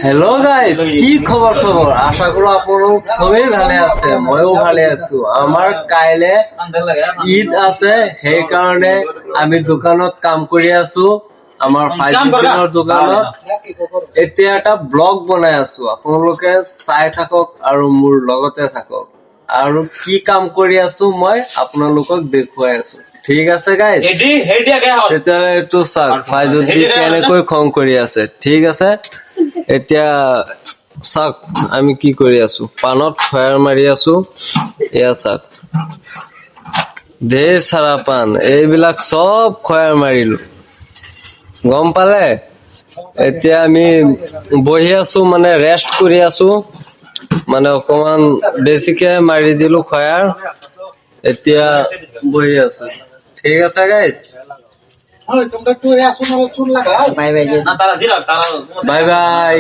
Hello' guys, কি খবৰ খবৰ? আশা কৰো আপোনালোক চবেই ভালে আছে, ময়ো ভালে আছো। আমাৰ কাইলে ঈদ আছে, সেইকাৰণে আমি দোকানত কাম কৰি আছো। আমাৰ ফাইজিনৰ দোকানত এতিয়া এটা ব্লগ বনাই আছো, আপোনালোকে চাই থাকক আৰু মোৰ লগতে থাকক। আৰু কি কাম কৰি আছো মই আপোনালোকক দেখুৱাই আছো, ঠিক আছে গাইজ? তেতিয়াহ'লে এইটো চাওক ফাইজুদ্দি কেনেকৈ খং কৰি আছে, ঠিক আছে? এতিয়া চাওক আমি কি কৰি আছো, পানত ফায়াৰ মাৰি আছো। এয়া চাওক, ধেৰ চাৰা পান, এইবিলাক চব ফায়াৰ মাৰিলো, গম পালে? এতিয়া আমি বহি আছো, মানে ৰেষ্ট কৰি আছো, মানে অকমান বেছিকে মাৰি দিলো ফায়াৰ। এতিয়া বহি আছো, ঠিক আছে গাইজ? Bye bye.